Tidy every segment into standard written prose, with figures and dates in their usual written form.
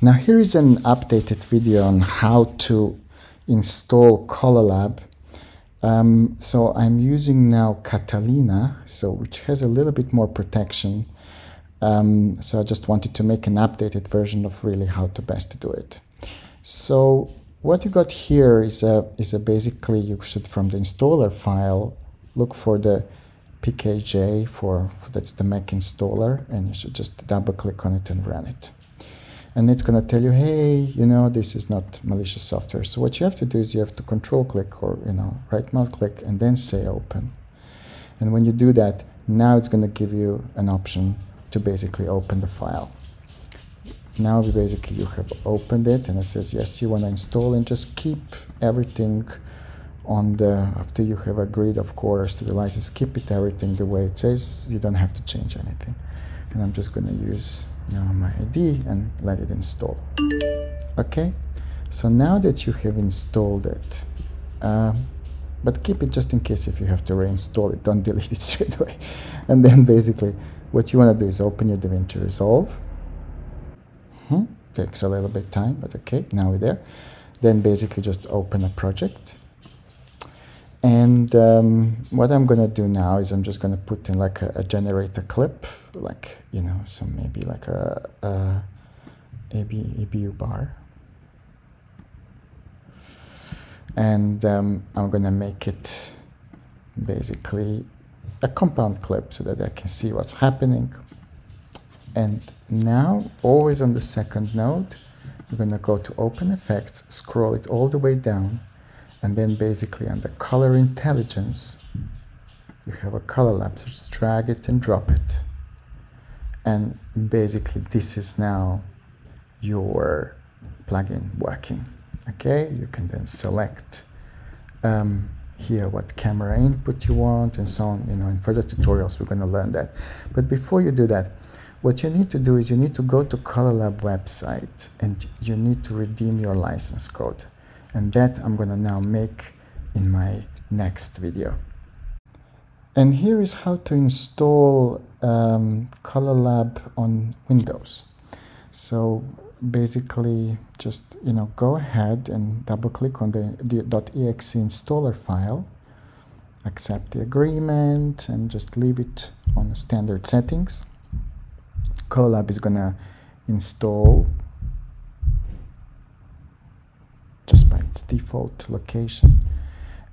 Now here is an updated video on how to install Colourlab. So I'm using now Catalina, which has a little bit more protection. So I just wanted to make an updated version of really how to best do it. So what you got here is a basically, you should, from the installer file, look for the PKJ that's the Mac installer, and you should just double click on it and run it. And it's going to tell you, hey, this is not malicious software. So what you have to do is you have to control click or, right mouse click and then say open. And when you do that, now it's going to give you an option to basically open the file. Now basically you have opened it and it says, yes, you want to install, and just keep everything on after you have agreed, of course, to the license, keep everything the way it says. You don't have to change anything. And I'm just going to use my ID and let it install. Okay, so now that you have installed it, but keep it just in case if you have to reinstall it, don't delete it straight away. And then basically what you want to do is open your Davinci Resolve. Takes a little bit of time, but okay, now we're there. Then basically just open a project. And what I'm going to do now is I'm just going to put in like a generate a clip, like, so maybe like a ABU bar. And I'm going to make it basically a compound clip so that I can see what's happening. And now, always on the second node, we're going to go to Open Effects, scroll it all the way down, and then basically under Color Intelligence, you have a Colourlab, so just drag it and drop it. And basically this is now your plugin working. Okay, you can then select here what camera input you want and so on. In further tutorials we're going to learn that. But before you do that, what you need to do is you need to go to Colourlab website and you need to redeem your license code. And that I'm going to now make in my next video. And here is how to install Colourlab on Windows. So basically just go ahead and double click on the .exe installer file, accept the agreement, and just leave it on the standard settings. Colourlab is going to install just by its default location,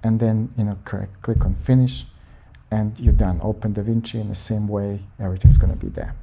and then click on finish, and you're done. Open Davinci in the same way, everything's going to be there.